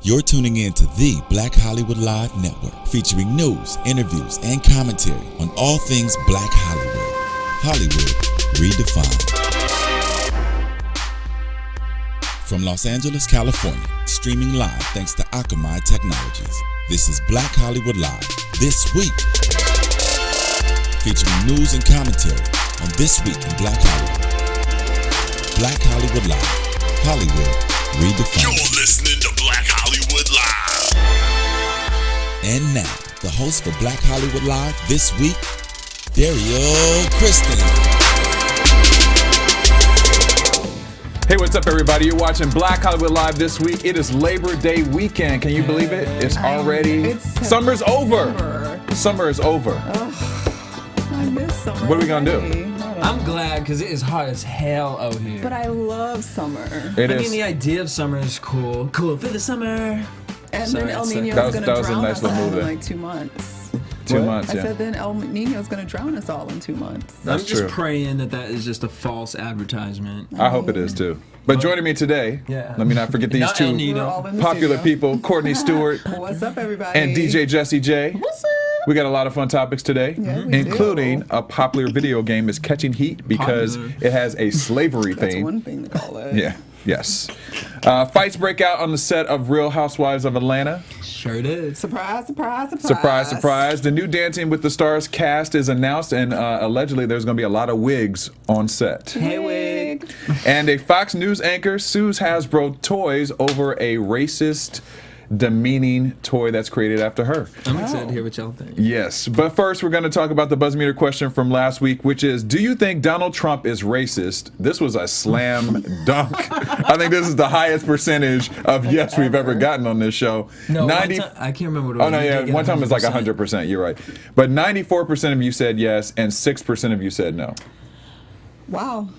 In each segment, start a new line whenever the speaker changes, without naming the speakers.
You're tuning in to the Black Hollywood Live Network, featuring news, interviews, and commentary on all things Black Hollywood. Hollywood redefined. From Los Angeles, California, streaming live thanks to Akamai Technologies. This is Black Hollywood Live This Week, featuring news and commentary on This Week in Black Hollywood. Black Hollywood Live. Hollywood redefined.
You're listening to Black Hollywood Live.
And now, the host for Black Hollywood Live This Week, Derrial Christon.
Hey, what's up, everybody? You're watching Black Hollywood Live This Week. It is Labor Day weekend. Can you believe it? It's already... Summer's over. Summer is over.
I miss summer.
What are we going to do?
I'm glad because it is hot as hell out here.
But I love summer.
I mean, the idea of summer is cool. Cool for the summer.
And then El Nino is going to drown us all in like 2 months.
2 months, yeah.
I said then El Nino is going to drown us all in 2 months.
I'm just praying that is just a false advertisement.
I hope it is too. But joining me today, let me not forget these two popular people, Courtney Stewart.
What's up, everybody?
And DJ Jesse J.
What's up?
We got a lot of fun topics today, including a popular video game is catching heat because it has a slavery theme.
That's one thing to call it.
Yeah. Yes. Fights break out on the set of Real Housewives of Atlanta.
Sure did.
Surprise, surprise, surprise.
Surprise, surprise. The new Dancing with the Stars cast is announced, and allegedly there's going to be a lot of wigs on set.
Hey, wig.
And a Fox News anchor sues Hasbro Toys over a racist, demeaning toy that's created after her.
I'm excited to hear what y'all think.
Yes, but first we're going to talk about the BuzzMeter question from last week, which is, do you think Donald Trump is racist? This was a slam dunk. I think this is the highest percentage of yes we've ever gotten on this show.
No, 90, I can't remember what it was.
Oh, no, yeah, one time it was like 100%. You're right. But 94% of you said yes, and 6% of you said no.
Wow.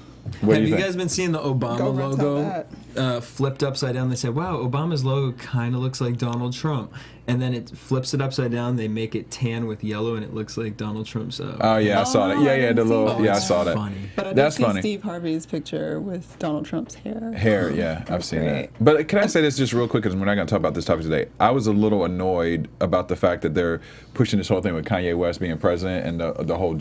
Have you guys been seeing the Obama logo flipped upside down? They said, wow, Obama's logo kind of looks like Donald Trump. And then it flips it upside down. They make it tan with yellow, and it looks like Donald Trump's.
Oh, yeah, I saw that. Yeah, the little, I saw that.
Funny.
But I did see Steve Harvey's picture with Donald Trump's hair.
Yeah, I've seen that. But can I say this just real quick, because we're not going to talk about this topic today. I was a little annoyed about the fact that they're pushing this whole thing with Kanye West being president and the whole,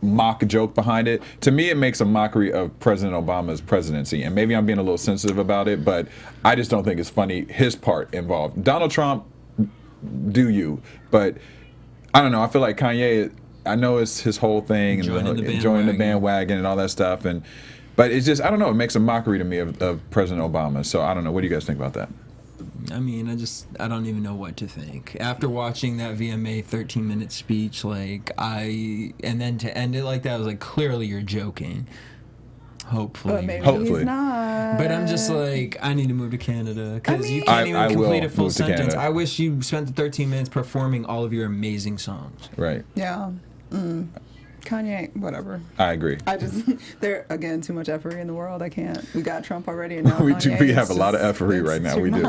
mock joke behind it. To me, it makes a mockery of President Obama's presidency, and maybe I'm being a little sensitive about it, but I just don't think it's funny, his part involved. Donald Trump, do you, but I don't know, I feel like Kanye, I know it's his whole thing and joining the bandwagon and all that stuff, but it's just, I don't know, it makes a mockery to me of President Obama, so I don't know, what do you guys think about that?
I mean, I don't even know what to think. After watching that VMA 13-minute speech, and then to end it like that, I was like, clearly you're joking. Hopefully.
But maybe he's not.
But I'm just like, I need to move to Canada, because you can't even complete a full sentence. I wish you spent the 13 minutes performing all of your amazing songs.
Right.
Yeah. Kanye, whatever.
I agree.
There again, too much effery in the world. I can't. We got Trump already, and now
we have a lot of effery right now. We do.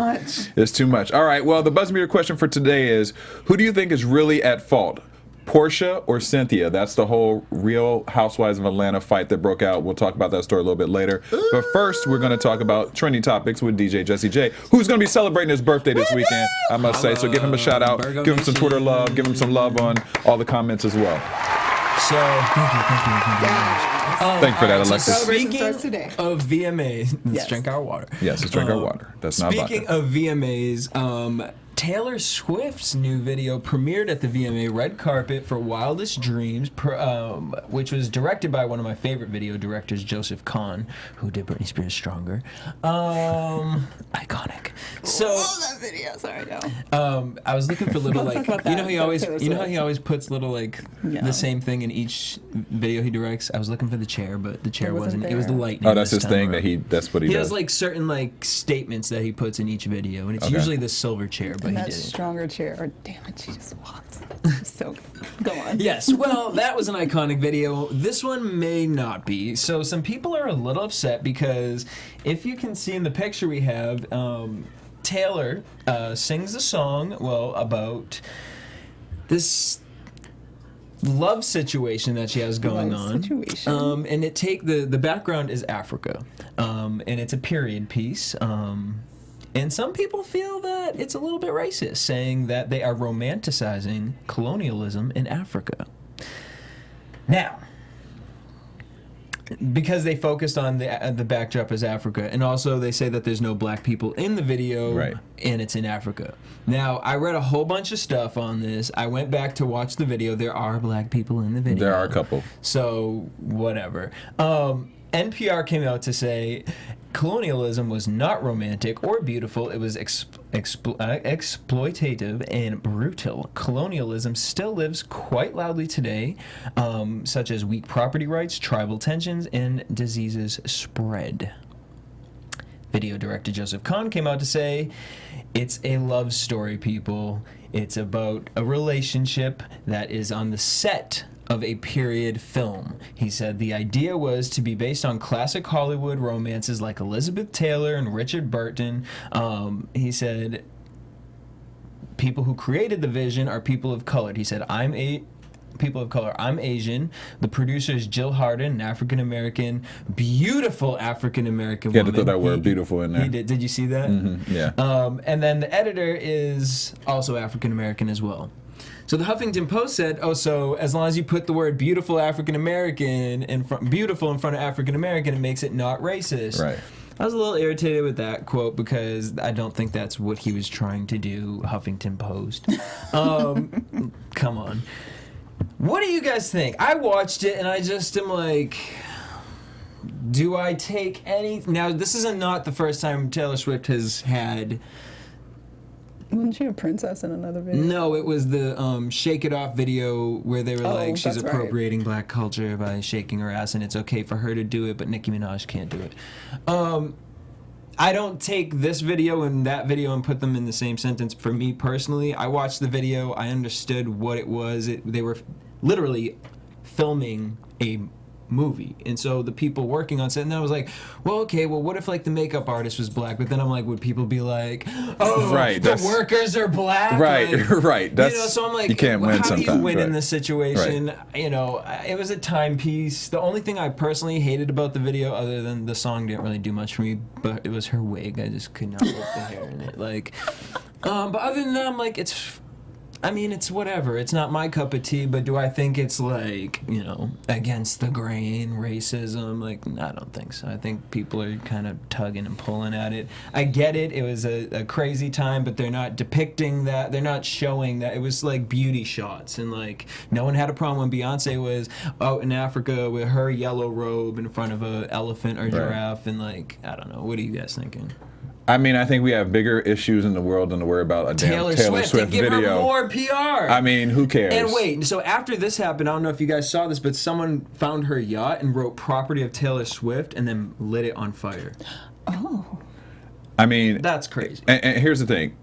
It's too much. All right. Well, the BuzzMeter question for today is: who do you think is really at fault, Porsha or Cynthia? That's the whole Real Housewives of Atlanta fight that broke out. We'll talk about that story a little bit later. But first, we're going to talk about trending topics with DJ Jesse J, who's going to be celebrating his birthday this weekend, I must say. So give him a shout out, give him some Twitter love, give him some love on all the comments as well.
So, thank you
Thank you for that, Alexis.
Speaking of VMAs, let's drink our water.
Yes, let's drink our water. That's not vodka.
Speaking of VMAs, Taylor Swift's new video premiered at the VMA red carpet for Wildest Dreams, which was directed by one of my favorite video directors, Joseph Kahn, who did Britney Spears Stronger. Iconic. So,
that video. Sorry, no.
I was looking for little how he always puts little the same thing in each video he directs. I was looking for the chair, but the chair wasn't. It was the lightning.
Oh, that's his thing. That's what he does.
He has certain statements that he puts in each video, and it's usually the silver chair. But
that Stronger chair. Or damn it, she just walked. So go on.
Yes, well, that was an iconic video. This one may not be. So some people are a little upset because if you can see in the picture we have, Taylor sings a song, about this love situation that she has going on. And the background is Africa. And it's a period piece. And some people feel that it's a little bit racist, saying that they are romanticizing colonialism in Africa. Now, because they focused on the backdrop as Africa, and also they say that there's no black people in the video,
Right.
and it's in Africa. Now, I read a whole bunch of stuff on this. I went back to watch the video. There are black people in the video.
There are a couple.
So, whatever. NPR came out to say colonialism was not romantic or beautiful. It was exploitative and brutal. Colonialism still lives quite loudly today, such as weak property rights, tribal tensions, and diseases spread. Video director Joseph Kahn came out to say, it's a love story, people. It's about a relationship that is on the set of a period film. He said the idea was to be based on classic Hollywood romances like Elizabeth Taylor and Richard Burton. He said people who created the vision are people of color. He said, people of color. I'm Asian. The producer is Jill Harden, an African-American, beautiful African-American woman.
You had to throw that word beautiful in there.
He did. Did you see that?
Mm-hmm. Yeah.
And then the editor is also African-American as well. So the Huffington Post said, so as long as you put the word beautiful African-American in front of African-American, it makes it not racist.
Right.
I was a little irritated with that quote because I don't think that's what he was trying to do, Huffington Post. Come on. What do you guys think? I watched it and I just am like, do I take any... Now, this is not the first time Taylor Swift has had...
Wasn't she a princess in another video?
No, it was the Shake It Off video where they were like, she's
that's
appropriating black culture by shaking her ass, and it's okay for her to do it, but Nicki Minaj can't do it. I don't take this video and that video and put them in the same sentence. For me personally, I watched the video, I understood what it was. They were literally filming a movie, and so the people working on set, and I was like, well, okay, well, what if like the makeup artist was black? But then I'm like, would people be like, oh,
right,
the workers are black?
Right,
like,
right. That's,
so I'm like,
you can't win
how
sometimes.
do you win
right.
in this situation?
Right.
It was a timepiece. The only thing I personally hated about the video, other than the song didn't really do much for me, but it was her wig. I just could not look the hair in it. Like, but other than that, I'm like, it's whatever. It's not my cup of tea, but do I think it's like, against the grain racism? Like, I don't think so. I think people are kind of tugging and pulling at it. I get it. It was a crazy time, but they're not depicting that. They're not showing that. It was like beauty shots. And like, no one had a problem when Beyonce was out in Africa with her yellow robe in front of an elephant or giraffe. And like, I don't know. What are you guys thinking?
I mean, I think we have bigger issues in the world than to worry about a damn Taylor Swift
give
video.
Her more PR.
I mean, who cares?
And wait, so after this happened, I don't know if you guys saw this, but someone found her yacht and wrote "property of Taylor Swift" and then lit it on fire.
Oh.
I mean,
that's crazy.
And here's the thing.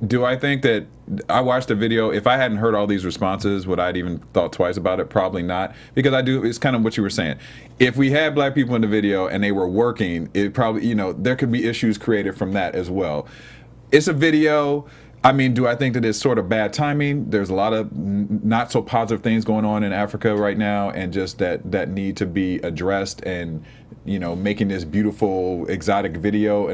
Do I think that I watched the video, if I hadn't heard all these responses, would I have even thought twice about it? Probably not. Because it's kind of what you were saying. If we had black people in the video and they were working, it probably, there could be issues created from that as well. It's a video. I mean, do I think that it's sort of bad timing? There's a lot of not so positive things going on in Africa right now, and just that need to be addressed, and, making this beautiful exotic video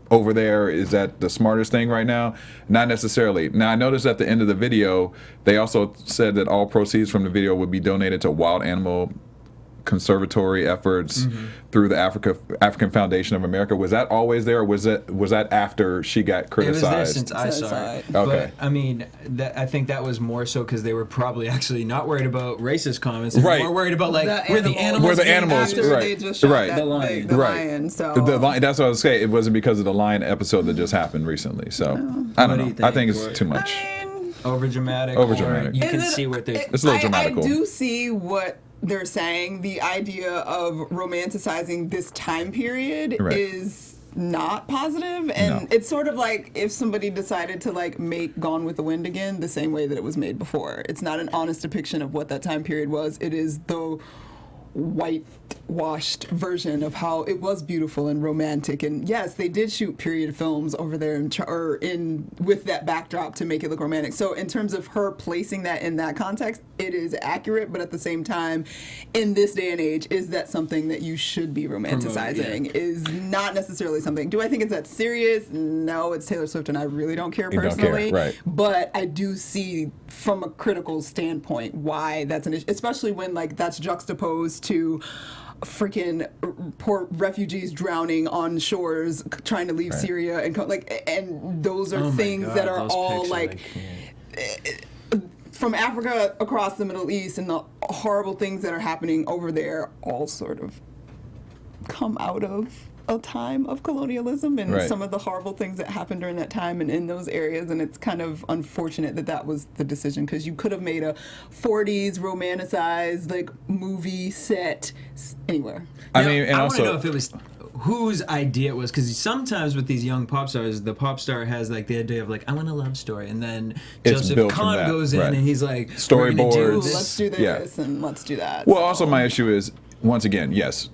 over there, is that the smartest thing right now? Not necessarily. Now, I noticed at the end of the video, they also said that all proceeds from the video would be donated to wild animal conservatory efforts through the African Foundation of America. Was that always there, or was that after she got criticized?
It was there since I saw it.
Okay.
But, I mean, I think that was more so because they were probably actually not worried about racist comments. They were more worried about, like, where the animals.
Where the animals,
after
right.
They just shot
the lion.
The lion, so.
The lion, that's what I was saying. It wasn't because of the lion episode that just happened recently. So, I don't know. I think it's too much.
Over dramatic.
Over-dramatic.
You can see what they're...
It's a little dramatical.
I do see what they're saying. The idea of romanticizing this time period is not positive, and it's sort of like if somebody decided to like make Gone with the Wind again the same way that it was made before. It's not an honest depiction of what that time period was. It is the white whitewashed version of how it was beautiful and romantic. And yes, they did shoot period films over there with that backdrop to make it look romantic. So in terms of her placing that in that context, it is accurate, but at the same time, in this day and age, is that something that you should be romanticizing? Is not necessarily something. Do I think it's that serious? No, it's Taylor Swift, and I really don't care personally.
Right.
But I do see from a critical standpoint why that's an issue, especially when like that's juxtaposed to freaking poor refugees drowning on shores trying to leave Syria and those are things that are all like from Africa across the Middle East, and the horrible things that are happening over there all sort of come out of a time of colonialism and some of the horrible things that happened during that time and in those areas. And it's kind of unfortunate that that was the decision, because you could have made a 40s romanticized like movie set anywhere.
I want to know if it was whose idea it was, because sometimes with these young pop stars, the pop star has like the idea of like, I want a love story, and then Joseph Kahn goes in and he's like,
storyboards,
let's do this and let's do that.
Well, also my issue is, once again, yes,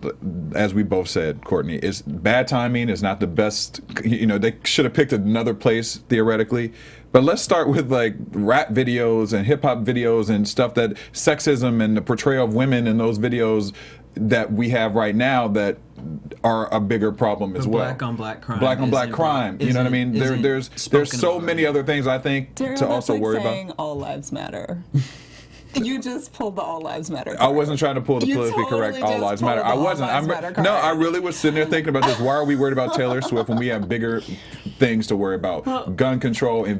as we both said, Courtney, it's bad timing. It's not the best. They should have picked another place theoretically. But let's start with like rap videos and hip hop videos and stuff that sexism and the portrayal of women in those videos that we have right now that are a bigger problem as well.
Black on black crime.
Black on black crime. You know what I mean? There's so many other things I think
Derrial,
to also worry
saying
about.
All lives matter. You just pulled the all lives matter card.
I wasn't trying to pull the politically correct all lives matter. I wasn't. No, I really was sitting there thinking about this. Why are we worried about Taylor Swift when we have bigger things to worry about? Gun control and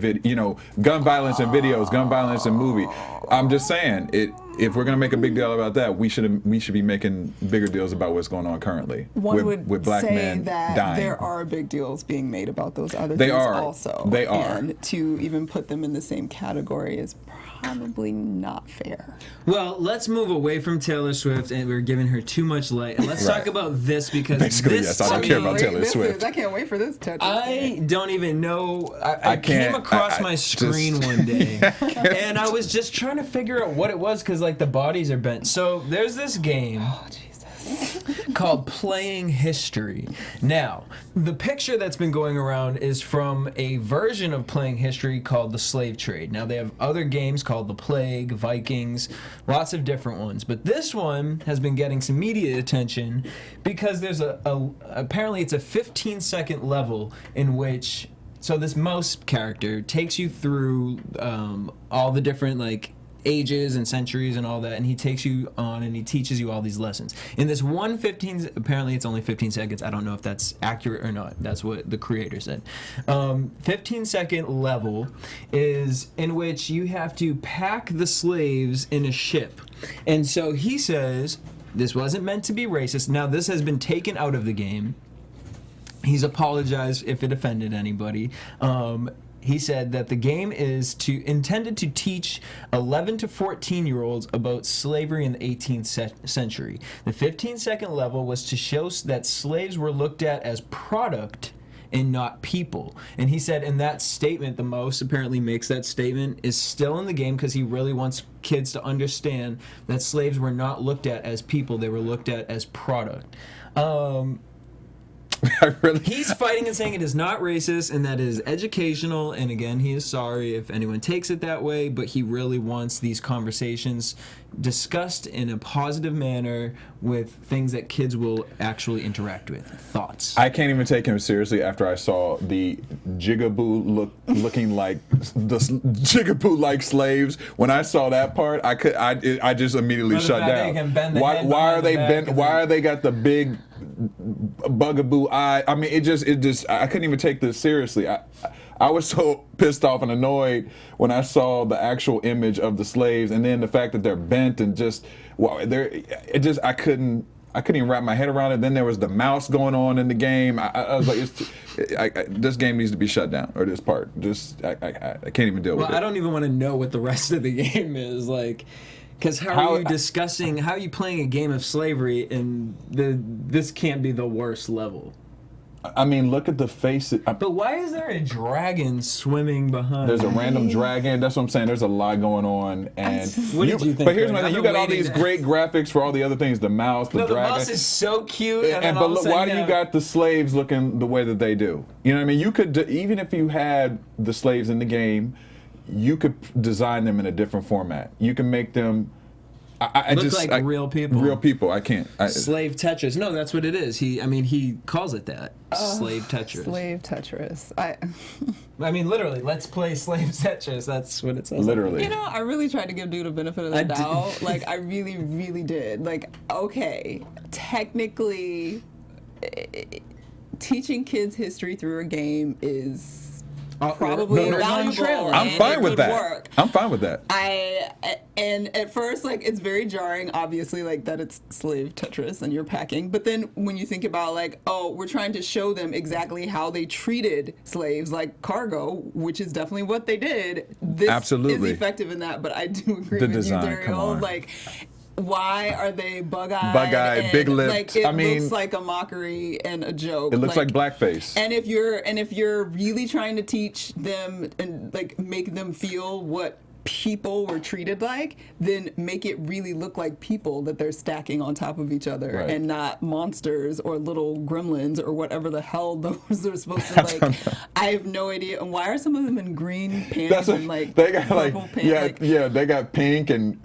gun violence in videos, gun violence in movie. I'm just saying, if we're gonna make a big deal about that, we should be making bigger deals about what's going on currently with black men dying.
There are big deals being made about those other things also.
They are.
And to even put them in the same category is probably not fair.
Well, let's move away from Taylor Swift, and we're giving her too much light. And let's talk about this, because
basically, yes, I don't care about Taylor Swift.
I can't wait for this.
I don't even know. I came across my screen one day, and I was just trying to figure out what it was, because like the bodies are bent. So there's this game. Called Playing History. Now, the picture that's been going around is from a version of Playing History called The Slave Trade. Now, they have other games called The Plague, Vikings, lots of different ones. But this one has been getting some media attention because there's apparently it's a 15-second level in which, so this mouse character takes you through all the different, like, ages and centuries and all that, and he takes you on and he teaches you all these lessons. In this apparently it's only 15 seconds. I don't know if that's accurate or not. That's what the creator said. 15-second level is in which you have to pack the slaves in a ship. And so he says this wasn't meant to be racist. Now this has been taken out of the game. He's apologized if it offended anybody. He said that the game is intended to teach 11 to 14-year-olds about slavery in the 18th century. The 15-second level was to show that slaves were looked at as product and not people. And he said in that statement, the mouse apparently makes that statement, is still in the game because he really wants kids to understand that slaves were not looked at as people. They were looked at as product. He's fighting and saying it is not racist and that it is educational, and again, he is sorry if anyone takes it that way, but he really wants these conversations discussed in a positive manner with things that kids will actually interact with. Thoughts?
I can't even take him seriously after I saw the jigaboo looking like the jigaboo like slaves. When I saw that part, I just immediately shut down. Why are they bent? Why are they got the big bugaboo eye? I mean, it just I couldn't even take this seriously. I was so pissed off and annoyed when I saw the actual image of the slaves, and then the fact that they're bent and I couldn't even wrap my head around it. Then there was the mouse going on in the game. I was like, this game needs to be shut down, or this part. I can't even deal with it.
Well, I don't even want to know what the rest of the game is like. Because how are you playing a game of slavery and this can't be the worst level?
I mean, look at the face.
But why is there a dragon swimming behind?
There's a random dragon. That's what I'm saying. There's a lot going on. And
What did you think?
But here's my
I've
thing. You
been
got all these
waiting.
great graphics for all the other things. The mouse, the dragon.
The mouse is so cute. And
But look, why do you got the slaves looking the way that they do? You know what I mean? You could, even if you had the slaves in the game, you could design them in a different format. You can make them.
Look like real people.
Real people. I can't.
Slave Tetris. No, that's what it is. He calls it that. Slave Tetris.
Slave Tetris.
I mean, literally, let's play Slave Tetris. That's what it says.
Literally.
You know, I really tried to give dude a benefit of the doubt. Like, I really, really did. Like, okay, technically, teaching kids history through a game is probably valuable.
I'm fine with that.
Work.
I'm fine with that.
And at first, like, it's very jarring, obviously, like, that it's slave Tetris and you're packing. But then when you think about, like, oh, we're trying to show them exactly how they treated slaves, like cargo, which is definitely what they did. This
Absolutely.
is effective in that. But I do agree
The
with
design,
you,
come on.
Derrial. Like, why are they bug-eyed?
Bug-eyed,
and,
big lipped.
Like, it
I mean,
looks like a mockery and a joke.
It looks like blackface.
And if you're really trying to teach them and like make them feel what people were treated like, then make it really look like people that they're stacking on top of each other,
Right.
and not monsters or little gremlins or whatever the hell those are supposed to like. I have no idea. And why are some of them in green pants and like
they got
purple
like
pants?
they got pink and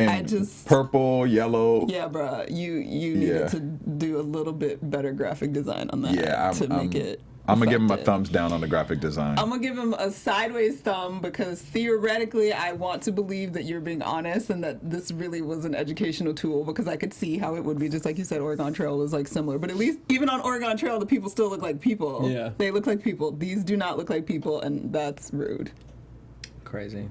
purple, yellow.
Yeah, bruh, you needed to do a little bit better graphic design on that to make it.
I'm gonna give him a
effective.
thumbs down on the graphic design.
I'm gonna give him a sideways thumb because theoretically I want to believe that you're being honest and that this really was an educational tool, because I could see how it would be, just like you said, Oregon Trail was like similar. But at least even on Oregon Trail, the people still look like people.
Yeah.
They look like people. These do not look like people, and that's rude.
Crazy.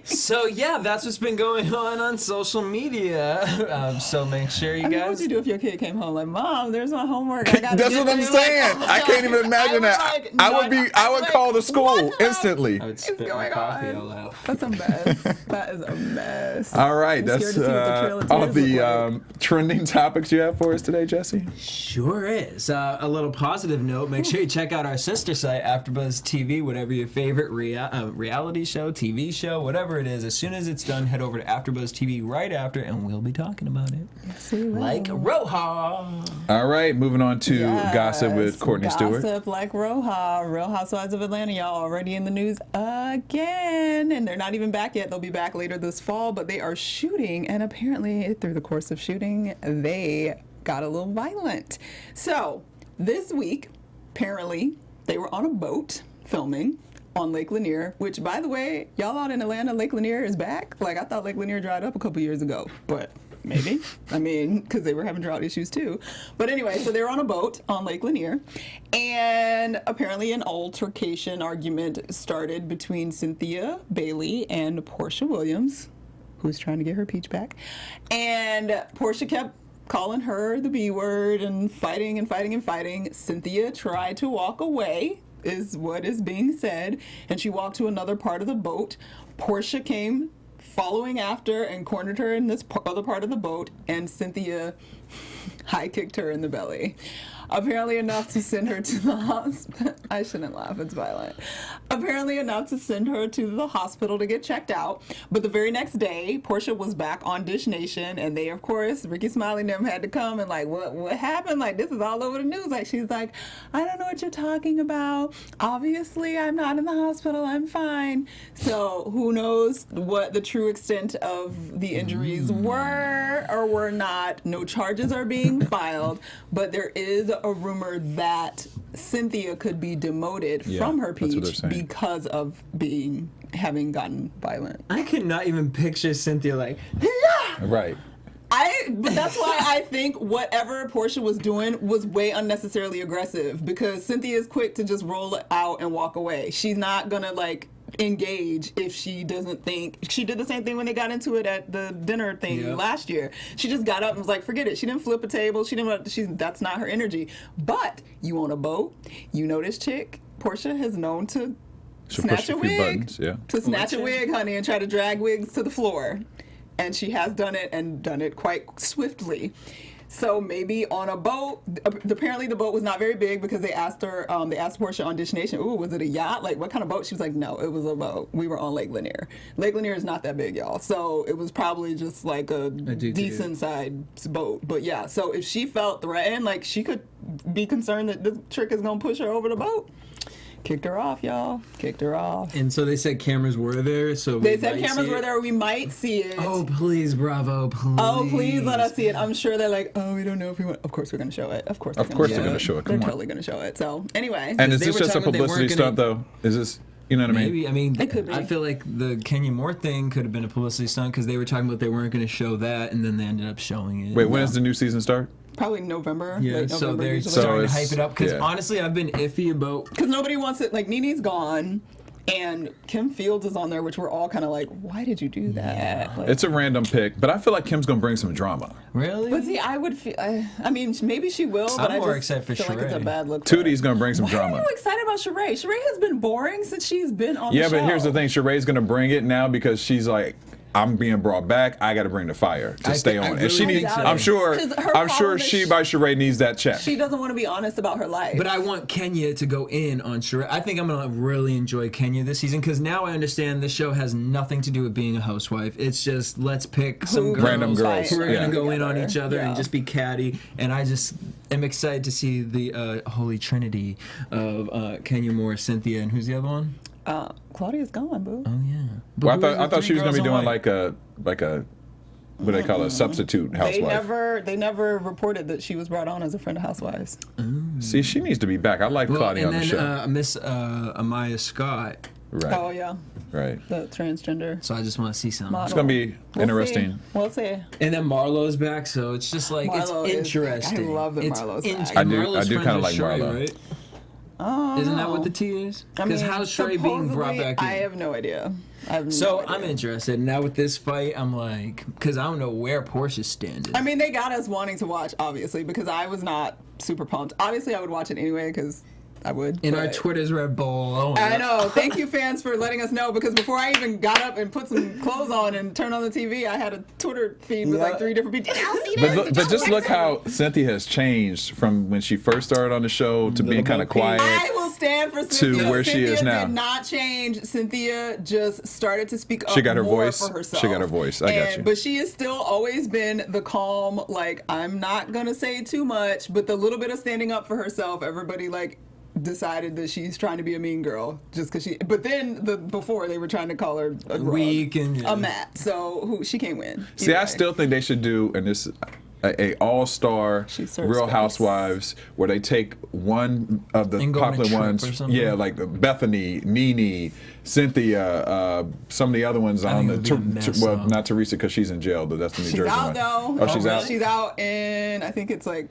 So yeah, that's what's been going on social media. So make sure you
What
guys.
would you do if your kid came home like, Mom, there's my homework. I gotta
That's
do
what I'm
this."
saying.
Like,
I can't even imagine that. I would call the school instantly.
I would spit my
going
coffee
on?
all out.
That's a mess. That is a mess.
All right,
I'm
that's
scared to see what the Trail of
all
Tears look
the
like.
trending topics you have for us today, Jesse.
Sure is. A little positive note, make sure you check out our sister site, AfterBuzz TV, whatever your favorite reality show, TV show, whatever it is. As soon as it's done, head over to AfterBuzz TV right after, and we'll be talking about it.
Yes, we will.
Like RHOA.
All right, moving on to gossip with Courtney Stewart.
Gossip like RHOA, Real Housewives of Atlanta, y'all already in the news again. And they're not even back yet. They'll be back later this fall, but they are shooting. And apparently, through the course of shooting, they got a little violent. So, this week, apparently, they were on a boat filming on Lake Lanier, which, by the way, y'all out in Atlanta, Lake Lanier is back. Like, I thought Lake Lanier dried up a couple years ago, but maybe. I mean, because they were having drought issues too. But anyway, so they were on a boat on Lake Lanier, and apparently an altercation argument started between Cynthia Bailey and Porsha Williams, who's trying to get her peach back. And Porsha kept calling her the B word and fighting and fighting and fighting. Cynthia tried to walk away, is what is being said, and she walked to another part of the boat. Porsha came following after and cornered her in this other part of the boat, and Cynthia high kicked her in the belly. Apparently enough to send her to the hospital. I shouldn't laugh, it's violent. Apparently enough to send her to the hospital to get checked out. But the very next day, Porsha was back on Dish Nation, and they, of course, Ricky Smiley and them had to come and like, what happened? Like, this is all over the news. Like, she's like, I don't know what you're talking about. Obviously, I'm not in the hospital. I'm fine. So who knows what the true extent of the injuries were or were not. No charges are being filed, but there is a rumor that Cynthia could be demoted from her peach because of having gotten violent.
I could not even picture Cynthia like,
Right.
But that's why I think whatever Porsha was doing was way unnecessarily aggressive, because Cynthia is quick to just roll it out and walk away. She's not gonna like engage if she doesn't think. She did the same thing when they got into it at the dinner thing last year. She just got up and was like, forget it. She didn't flip a table. That's not her energy. But you on a boat, you know this chick, Porsha, has known to snatch a wig.
Buttons,
To snatch a wig, honey, and try to drag wigs to the floor. and she has done it and done it quite swiftly. So maybe on a boat. Apparently, the boat was not very big because they asked her. They asked Porsha on Dish Nation, "Ooh, was it a yacht? Like, what kind of boat?" She was like, "No, it was a boat. We were on Lake Lanier. Lake Lanier is not that big, y'all. So it was probably just like a decent sized boat. But yeah, so if she felt threatened, like she could be concerned that this trick is gonna push her over the boat." Kicked her off, y'all. Kicked her off.
And so they said cameras were there, so
they said cameras were there. We might see it.
Oh, please, Bravo, please.
Oh, please let us see it. I'm sure they're like, oh, we don't know if we want. Of course, we're going to show it. Of course,
they're going to show it.
They're totally going to show it. So anyway.
And is this just a publicity stunt, though? Is this? You know what I mean?
Maybe. I mean,
it could be.
I feel like the Kenya Moore thing could have been a publicity stunt because they were talking about they weren't going to show that, and then they ended up showing it.
Wait, when does the new season start?
Probably November.
Yeah,
late
so
November,
they're
usually.
starting to hype it up because honestly, I've been iffy about.
Because nobody wants it. Like Nene's gone, and Kim Fields is on there, which we're all kind of like, why did you do that?
Yeah.
Like,
It's a random pick, but I feel like Kim's gonna bring some drama.
Really?
But see, I would feel. I mean, maybe she will. But
I'm more
I just
excited for
feel like it's a
Sheree.
bad look. For
Tootie's
her.
gonna bring some
Why
drama.
are you excited about Sheree? Sheree has been boring since she's been on the show.
Yeah, but here's the thing: Sheree's gonna bring it now because she's like, I'm being brought back. I got to bring the fire to stay on. And she
really
needs.
doubt
I'm
it.
sure.
'Cause her
I'm sure
problem is
she by Sheree needs that check.
She doesn't want to be honest about her life.
But I want Kenya to go in on Sheree. I think I'm going to really enjoy Kenya this season because now I understand the show has nothing to do with being a housewife. It's just let's pick some girls,
Random girls
who are going to go in
together.
on each other
Yeah.
and just be catty. And I just am excited to see the holy trinity of Kenya Moore, Cynthia, and who's the other one?
Claudia's gone, boo.
Oh, yeah.
Well,
But
I thought she was gonna be doing
like.
like a what do they call it, a substitute housewife.
They never reported that she was brought on as a friend of Housewives.
See, she needs to be back. I like Claudia on the show.
And then Miss Amaya Scott.
Right.
Oh yeah,
Right.
the transgender.
So I just want to see some.
It's gonna be interesting.
We'll see.
And then Marlo's back, so it's just like
Marlo is
it's interesting.
back. I love that
It's
Marlo's back.
and
I do
Marlo's
kinda
friends
like
with Sheree,
Marlo.
right?
Oh,
Isn't that what the T is?
I
Because
mean,
how's Sheree being brought
supposedly,
back in?
I have no idea.
So I'm interested. Now with this fight, I'm like, because I don't know where Portia's standing.
I mean, they got us wanting to watch, obviously, because I was not super pumped. Obviously, I would watch it anyway because I would.
In our
but-
Twitter's Red Bull. Oh,
I know. Thank you, fans, for letting us know. Because before I even got up and put some clothes on and turned on the TV, I had a Twitter feed with like 3 different people. Did y'all see this?
But just look how Cynthia has changed from when she first started on the show to being kind of quiet.
I will stand for Cynthia.
To where she
Cynthia
is now.
did not change. Cynthia just started to speak up
She got her
more
voice.
for herself.
She got her voice. I got you.
But she has still always been the calm, like, I'm not going to say too much, but the little bit of standing up for herself, everybody, like, decided that she's trying to be a mean girl just because she. But then before they were trying to call her a
Weak
rug,
and
a mat. So she can't win.
See,
Either
I
way.
still think they should do, and this a all-star
She serves
Real
face.
Housewives where they take one of the
And go on a
popular
trip or
ones,
something?
yeah, like Bethany, Nene, Cynthia, some of the other ones on
think
the.
it would be a mess, though.
Not Teresa because she's in jail, but that's the New
She's
Jersey
out
one.
though.
Oh, she's out.
She's out in, I think it's like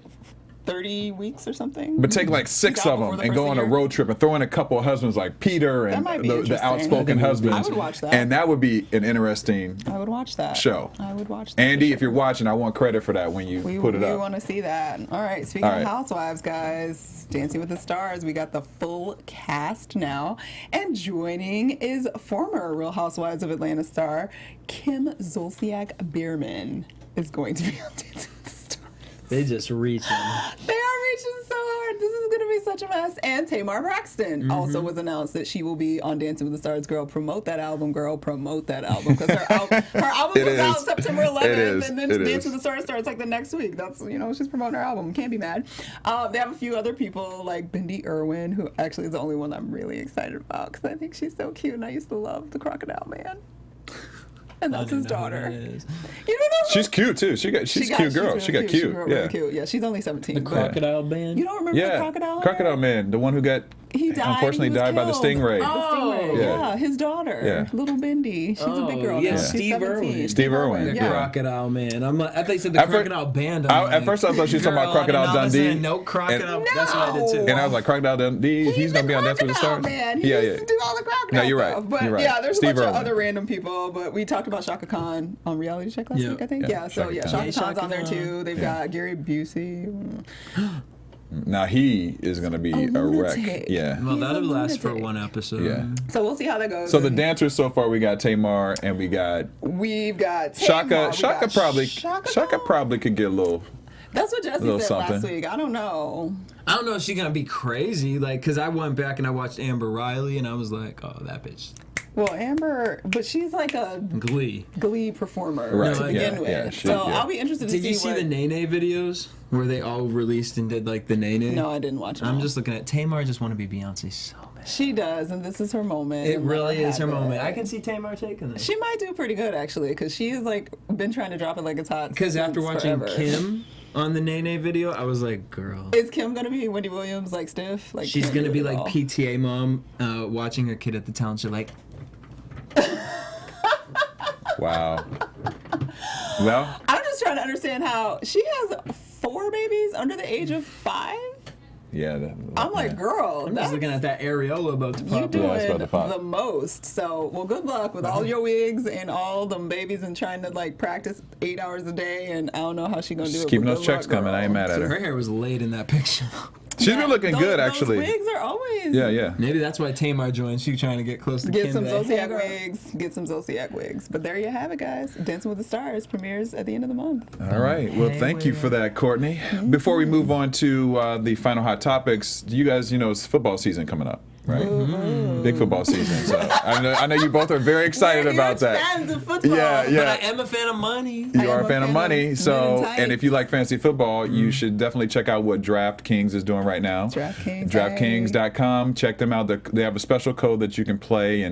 30 weeks or something.
But take like 6
She's out
of them
before the
and
first
go on a
year.
road trip and throw in a couple of husbands like Peter and
might be
the
interesting.
outspoken
I
husbands.
would watch that.
And that would be an interesting
I would watch that
show.
I would watch that.
Andy,
for
if you're
sure.
watching, I want credit for that when you put it
we
up.
want to see that. All right, speaking
All
of
right.
Housewives, guys, Dancing with the Stars, we got the full cast now. And joining is former Real Housewives of Atlanta star Kim Zolciak-Biermann is going to be on Dancing with the Stars.
they just reaching.
They are reaching so hard. This is going to be such a mess. And Tamar Braxton also was announced that she will be on Dancing with the Stars. Girl, promote that album. Girl, promote that album. Because her album
It
was out
is.
September 11th.
It is.
And then
It
Dancing
is.
with the Stars starts like the next week. That's, she's promoting her album. Can't be mad. They have a few other people like Bindi Irwin, who actually is the only one I'm really excited about because I think she's so cute. And I used to love the Crocodile Man. And that's his daughter. You don't know?
She's cute too. She's cute girl. She got cute.
She grew up
Yeah.
really cute. Yeah, she's only 17.
The
but-
Crocodile Band.
You don't remember the
Yeah.
Crocodile?
Crocodile Man, the one who got
He died.
unfortunately
He was
died by the
killed.
stingray.
The stingray.
Yeah.
Yeah, his daughter,
Yeah.
little Bindi. She's a big girl
yeah,
now. She's
Steve
17.
Irwin.
Steve Irwin,
The
yeah.
Crocodile Man. I thought you said the
At fir-
Crocodile Band. I'm
At first I thought she was talking about
girl,
Crocodile
I didn't know
Dundee.
this, No Crocodile.
And-
That's what I did too.
And I was like, Crocodile Dundee, he's going to be on Dance with the
Crocodile
Stars?
Man. He used to do all the crocodile
No, you're right.
stuff. But
You're right.
yeah, there's
Steve
a bunch
Irwin.
of other random people. But we talked about Shaka Khan on Reality Check last
Yeah.
week, I think.
Yeah,
Yeah, so
Shaka
yeah,
Khan.
Shaka
Hey,
Khan's
Shaka
on there
Khan.
too. They've got Gary Busey.
Now he is going to be a wreck.
lunatic.
Yeah.
Well,
He's a
that'll last for
lunatic.
one episode.
Yeah.
So we'll see how that goes.
So the
And
dancers so far, we got Tamar and we've got
Shaka.
Shaka. Shaka probably.
Shaka
Shaka probably could get a little.
That's what Jesse
little
said last
something.
week. I don't know.
I don't know if she's gonna be crazy, like, cause I went back and I watched Amber Riley and I was like, oh, that bitch,
Well, Amber, but she's like a
Glee.
Glee performer
Right,
to begin
yeah,
with.
yeah, she-
so
yeah.
I'll be interested to
Did
see
you see
what...
the Nene videos where they all released and did like the Nene?
No, I didn't watch it.
I'm just looking at Tamar. Just want to be Beyonce so bad.
She does, and this is her moment.
It
and
really
let
is her
have
moment.
it.
I can see Tamar taking this.
She might do pretty good actually, because she has like been trying to drop it like it's hot.
Because after
since
watching
forever.
Kim on the Nene video, I was like, girl.
Is Kim gonna be Wendy Williams like stiff? Like
She's
can't
gonna
do
be
it
like
all.
PTA mom watching her kid at the township, like,
Wow. Well,
I'm just trying to understand how she has 4 babies under the age of 5.
yeah.
I'm like, girl,
I'm just looking at that areola about to
you
pop up.
Yeah, it's
doing
about to pop.
the most. So, well, good luck with all your wigs and all them babies and trying to like practice 8 hours a day. And I don't know how she gonna do
Just
it.
keeping
but
those
good
checks
luck,
coming. I
girl.
ain't mad at
Her
her.
hair was laid in that picture.
She's been looking good,
Those
actually.
wigs are always
Yeah.
Maybe that's why Tamar joined. She trying to get close to
Get
Kim.
some
Hey,
Zodiac
girl.
wigs. Get some Zodiac wigs. But there you have it, guys. Dancing with the Stars premieres at the end of the month.
All right. Well, thank you for that, Courtney. Before we move on to the final hot topics, you guys, it's football season coming up, right? Big football season. So I know you both are very excited
We're
about
huge
that.
fans of football.
Yeah,
But
yeah.
I am a fan of money.
You
I
are
am
a fan of money,
men
so
in tights.
and if you like fantasy football, you should definitely check out what DraftKings is doing right now.
DraftKings,
DraftKings.com. Check them out. They have a special code that you can play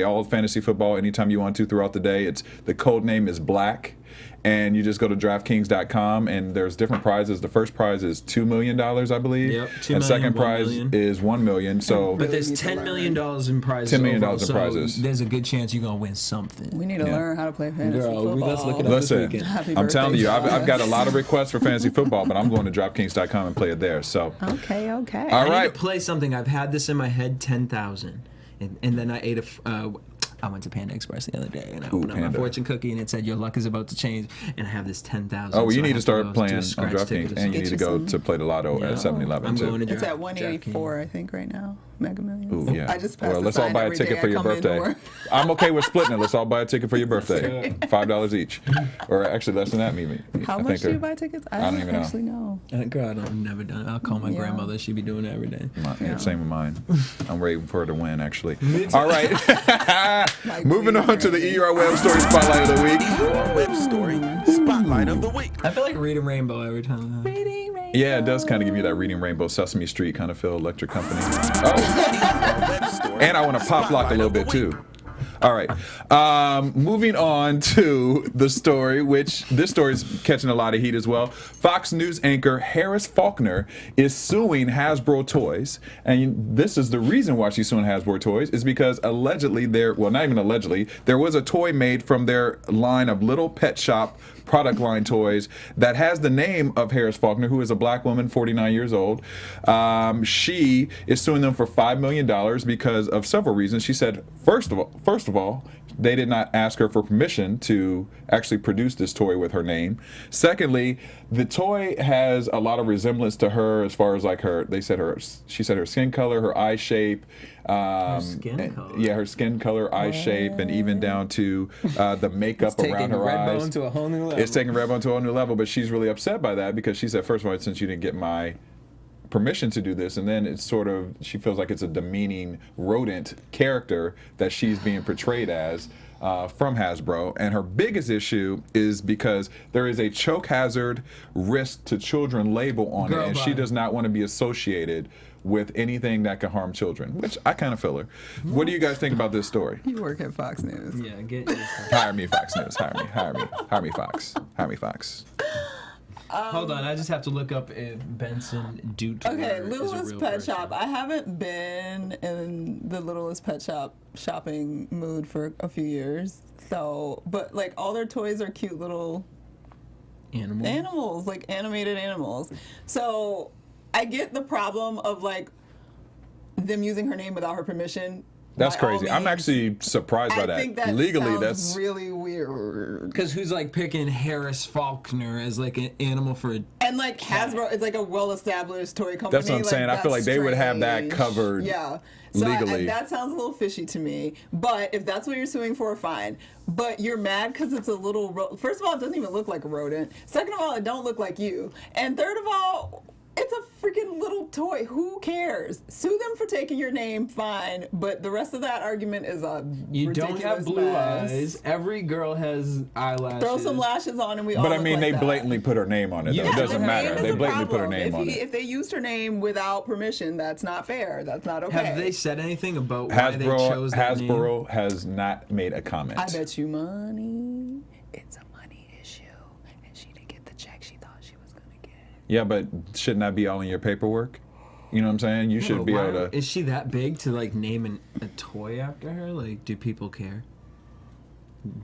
all fantasy football anytime you want to throughout the day. The code name is Black. And you just go to DraftKings.com, and there's different prizes. The first prize is $2 million, I believe.
Yep, $2
And
million,
second
$1
prize
million.
is $1 million. So
But there's
need to
$10
learn.
million in prizes.
$10 million
overall,
in prizes.
So there's a good chance you're gonna win something.
We need to
Yeah.
learn how to play fantasy
Girl,
football.
let's look it up.
listen,
weekend.
Happy
I'm telling
birthday
you,
to
I've got a
us.
lot of requests for fantasy football, but I'm going to DraftKings.com and play it there. So,
Okay.
all
I need
right.
to play something. I've had this in my head 10,000, and then I ate I went to Panda Express the other day and I opened up my
Panda.
fortune cookie and it said your luck is about to change, and I have this 10,000.
Oh, well, you
so I
need to
have
start
go
playing
do a
on
scratch ticket
DraftKings,
or
and you need to
you
go
some-
to play the lotto
Yeah.
at 7-Eleven
I'm
too.
going to
It's at
DraftKings.
184, I think, right now. Mega Millions.
Ooh, yeah.
I just passed
Well,
the
let's all
sign
buy a
every
ticket
day
for
I
your
come in
birthday.
to work.
I'm okay with splitting it. Let's all buy a ticket for your birthday. $5 each, or actually less than that, maybe.
How
I
much
think
do you
they're-
buy tickets?
I don't even know.
actually know.
Girl, I've never done it. I'll call my
Yeah.
grandmother. She'd be doing it every day.
Yeah, same with mine. I'm waiting for her to win, actually. All right. Moving on to the ER Web Story Spotlight of the Week.
Web story spotlight of the week.
I feel like reading Rainbow every time.
Reading Rainbow.
Yeah, it does kind of give you that Reading Rainbow, Sesame Street kind of feel, Electric Company. Oh,
Web story
and I want to pop lock a little bit too. All right. Moving on to the story, which this story is catching a lot of heat as well. Fox News anchor Harris Faulkner is suing Hasbro Toys. And this is the reason why she's suing Hasbro Toys is because allegedly not even allegedly, there was a toy made from their line of Little Pet Shop product line toys that has the name of Harris Faulkner, who is a black woman, 49 years old. She is suing them for $5 million because of several reasons. She said, first of all, they did not ask her for permission to actually produce this toy with her name. Secondly, the toy has a lot of resemblance to her as far as like she said her skin color, her eye shape.
skin color?
Yeah, her skin color, eye shape, and even down to the makeup around her eyes.
Redbone to a whole new level.
It's taking Redbone to a whole new level, but she's really upset by that because she said, first of all, since you didn't get my permission to do this, and then it's sort of, she feels like it's a demeaning rodent character that she's being portrayed as from Hasbro. And her biggest issue is because there is a choke hazard risk to children label on
Girl,
it, and
bye.
she does not want to be associated with anything that can harm children, which I kind of feel her. What do you guys think about this story?
You work at Fox News.
Yeah, get your
Hire me, Fox News. Hire me, Fox. Hire me, Fox.
Hold on, I just have to look up if Benson Dootler
Okay,
is a
Littlest
real
Pet
person.
Shop. I haven't been in the Littlest Pet Shop shopping mood for a few years. So, but like all their toys are cute little animals, like animated animals. So, I get the problem of like them using her name without her permission.
That's
By all
crazy. I'm
means,
actually surprised by
I
that.
think that
Legally,
sounds
that's
really weird.
Because who's like picking Harris Faulkner as like an animal for a
And And like Hasbro is like a well-established toy company.
That's what I'm saying. I feel like they would have that
strange.
covered.
Yeah. So
legally.
that sounds a little fishy to me. But if that's what you're suing for, fine. But you're mad because it's a little. First of all, it doesn't even look like a rodent. Second of all, it don't look like you. And third of all, it's a freaking little toy. Who cares? Sue them for taking your name, fine. But the rest of that argument is a
You don't have blue
mess.
eyes. Every girl has eyelashes.
Throw some lashes on and we all
But I
look
mean,
like
they
that.
blatantly put her name on it, though.
Yeah,
It doesn't
the
matter.
name is
They
a
blatantly put her
problem.
name on it.
If they used her name without permission, that's not fair. That's not okay.
Have they said anything about why they chose that name?
Hasbro has not made a comment.
I bet you money. It's a money issue. And she didn't get the check she thought she was going to get.
Yeah, but shouldn't that be all in your paperwork? You know what I'm saying? You should be
Why-
able to.
Is she that big to like name a toy after her? Like, do people care?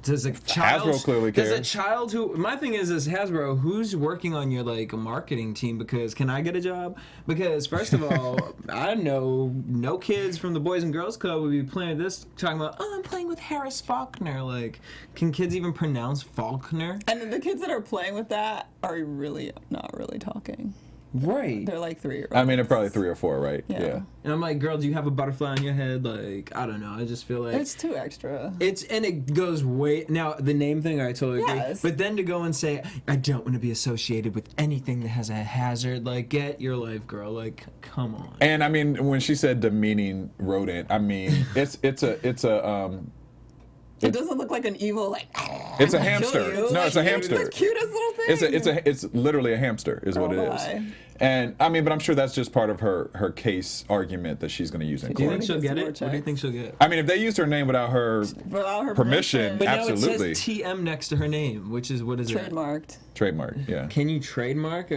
Does a child?
Hasbro clearly
Does a
cares.
child who? My thing is Hasbro. Who's working on your like marketing team? Because can I get a job? Because first of all, I know no kids from the Boys and Girls Club would be playing this, talking about, oh, I'm playing with Harris Faulkner. Like, can kids even pronounce Faulkner?
And the kids that are playing with that are really not really talking.
Right.
They're like 3-year-olds.
I mean, they're probably 3 or 4, right?
Yeah.
And I'm like, girl, do you have a butterfly on your head? Like, I don't know. I just feel like
It's too extra.
and it goes way now the name thing I totally agree.
Yes.
But then to go and say I don't want to be associated with anything that has a hazard, like get your life, girl. Like, come on.
And I mean, when she said demeaning rodent, I mean, it's a
It doesn't look like an evil like.
It's a
I'm gonna kill
hamster.
you.
No,
Like,
it's a hamster.
It's the cutest little thing.
It's literally a hamster, is what
Oh,
it
my.
is. And I mean, but I'm sure that's just part of her case argument that she's going to use in
Do you
court.
think she'll
Get
get
some
it?
more
What do you
checks.
think she'll get?
I mean, if they used her name without her
Without her
permission,
But now
absolutely.
it says TM next to her name, which is what is that?
Trademarked.
Trademark, yeah.
Can you trademark?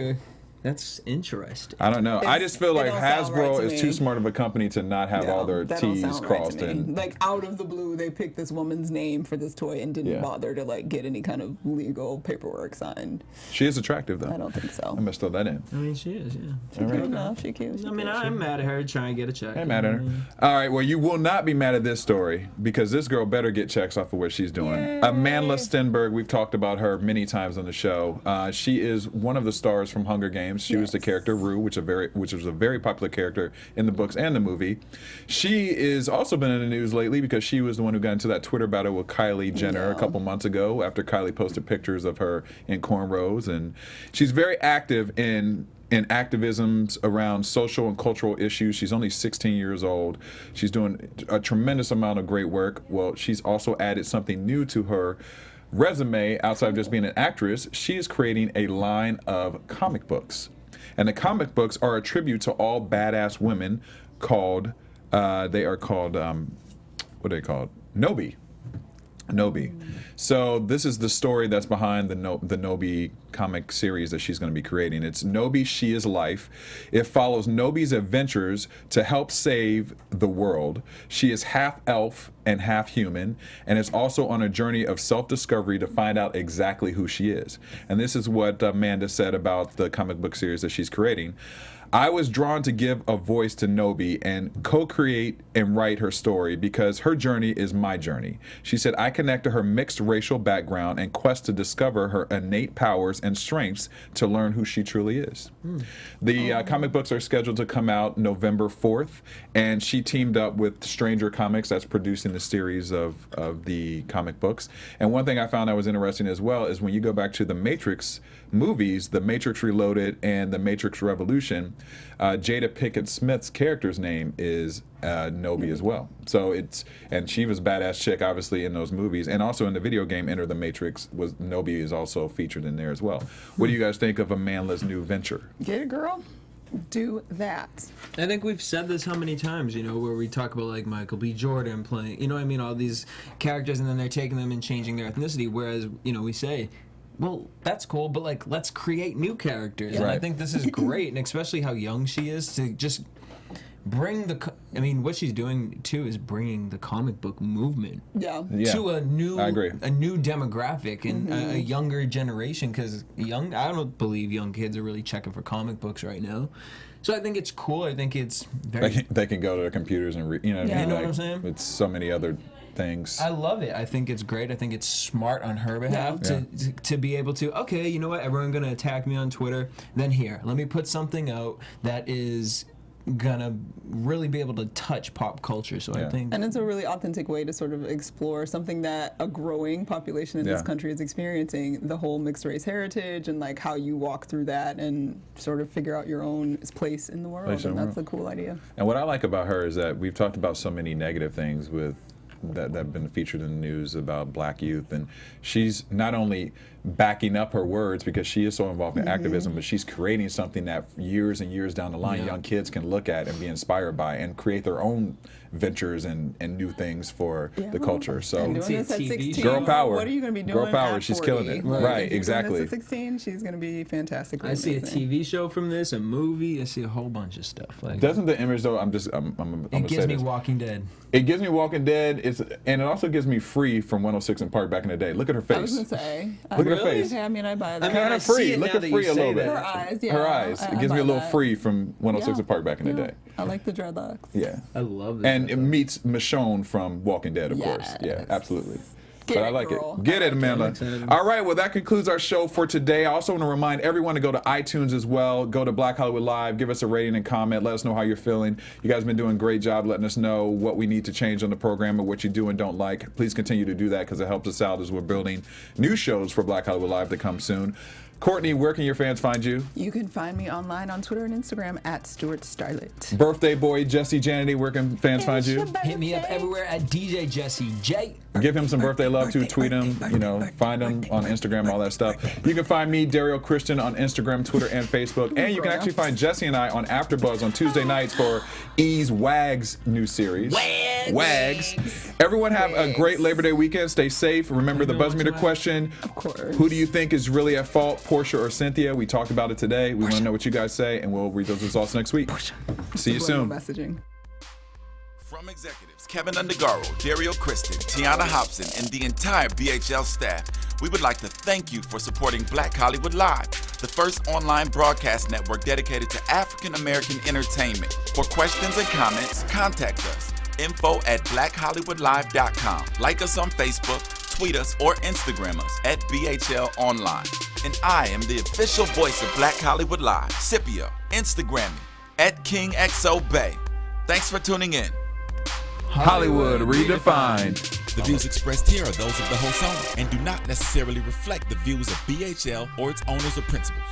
That's interesting.
I don't know. I just feel
It
like
don't sound right
Hasbro
to
is
me.
too smart of a company to not have all their
that don't
T's
sound
crossed
right to me.
in.
Like out of the blue, they picked this woman's name for this toy and didn't
Yeah.
bother to like get any kind of legal paperwork signed.
She is attractive, though.
I don't think so.
I'm gonna throw that in.
I mean, she is, yeah.
She cute enough. She cute.
I mean, I'm mad at her trying to get a check.
I'm mad at her. All right, well, you will not be mad at this story because this girl better get checks off of what she's doing. Amandla Sternberg, we've talked about her many times on the show. She is one of the stars from Hunger Games. She was the character RHOA, which was a very popular character in the books and the movie. She is also been in the news lately because she was the one who got into that Twitter battle with Kylie Jenner a couple months ago after Kylie posted pictures of her in cornrows. And she's very active in activisms around social and cultural issues. She's only 16 years old. She's doing a tremendous amount of great work. Well, she's also added something new to her resume outside of just being an actress. She is creating a line of comic books. And the comic books are a tribute to all badass women called, what are they called? Nobi. So this is the story that's behind the Nobi comic series that she's going to be creating. It's Nobi, She Is Life. It follows Nobi's adventures to help save the world. She is half elf and half human, and is also on a journey of self-discovery to find out exactly who she is. And this is what Amanda said about the comic book series that she's creating. I was drawn to give a voice to Nobi and co-create and write her story because her journey is my journey. She said, I connect to her mixed racial background and quest to discover her innate powers and strengths to learn who she truly is. The comic books are scheduled to come out November 4th, and she teamed up with Stranger Comics that's producing the series of the comic books. And one thing I found that was interesting as well is when you go back to the Matrix movies, The Matrix Reloaded and The Matrix Revolution, Jada Pinkett Smith's character's name is Nobi as well. So and she was a badass chick obviously in those movies, and also in the video game Enter the Matrix was Nobi is also featured in there as well. What do you guys think of Amandla's new venture?
Get it, girl. Do that.
I think we've said this how many times, where we talk about like Michael B. Jordan playing, what I mean, all these characters, and then they're taking them and changing their ethnicity. Whereas, we say, well, that's cool, but like, let's create new characters.
Yeah.
And I
Right.
think this is great, and especially how young she is to just bring what she's doing too is bringing the comic book movement
Yeah.
to a new
I agree.
demographic and a younger generation, because I don't believe young kids are really checking for comic books right now. So I think it's cool. I think it's very
They can go to their computers and
You know what I'm saying?
It's so many other things.
I love it. I think it's great. I think it's smart on her behalf to be able to, okay, you know what, everyone's going to attack me on Twitter. Then here, let me put something out that is gonna really be able to touch pop culture. So I think,
and it's a really authentic way to sort of explore something that a growing population in this country is experiencing, the whole mixed race heritage, and like how you walk through that and sort of figure out your own place in the world. And that's a cool idea.
And what I like about her is that we've talked about so many negative things with that have been featured in the news about black youth, and she's not only backing up her words because she is so involved in activism, but she's creating something that years and years down the line young kids can look at and be inspired by and create their own ventures and new things for the culture. So
and doing this at 16,
girl power.
What are you going to be doing?
Girl power.
At
She's
40?
killing it.
Like,
Right,
if you're
exactly.
doing this at 16, she's going to be fantastic.
I see a TV show from this, a movie. I see a whole bunch of stuff. Like,
doesn't the image though? I'm
it gives me Walking Dead.
It gives me Walking Dead. And it also gives me Free from 106 in Park back in the day. Look at her face.
I was going to say.
Look at her face.
I mean, I buy that.
Kind of Free. Look at Free a little bit.
Her eyes, yeah.
Her eyes. It gives me a little Free from 106 in Park back in the day.
I like the dreadlocks.
Yeah.
I love it.
And it meets Michonne from Walking Dead, of course. Yeah, absolutely. But I like it. Get it, Amanda. All right, well, that concludes our show for today. I also want to remind everyone to go to iTunes as well. Go to Black Hollywood Live. Give us a rating and comment. Let us know how you're feeling. You guys have been doing a great job letting us know what we need to change on the program or what you do and don't like. Please continue to do that because it helps us out as we're building new shows for Black Hollywood Live to come soon. Courtney, where can your fans find you?
You can find me online on Twitter and Instagram at Stuart Starlet.
Birthday boy Jesse Janedy, where can fans find you?
Hit me up everywhere at DJ Jesse J.
Give him some birthday love too. Tweet him, find him on Instagram, all that stuff. You can find me, Derrial Christon, on Instagram, Twitter, and Facebook. And you can actually find Jesse and I on AfterBuzz on Tuesday nights for E's Wags new series. Wags. Everyone have a great Labor Day weekend. Stay safe. Remember the Buzzmeter question.
Of course.
Who do you think is really at fault, Porsha or Cynthia? We talked about it today. We want to know what you guys say, and we'll read those results next week. See you soon.
Messaging.
From executives Kevin Undergaro, Derrial Christon, Tiana Hobson, and the entire BHL staff, we would like to thank you for supporting Black Hollywood Live, the first online broadcast network dedicated to African American entertainment. For questions and comments, contact us. info@blackhollywoodlive.com. Like us on Facebook, tweet us, or Instagram us at BHL Online. And I am the official voice of Black Hollywood Live, Scipio. Instagram me at KingXOBay. Thanks for tuning in.
Hollywood Redefined.
The views expressed here are those of the host only and do not necessarily reflect the views of BHL or its owners or principals.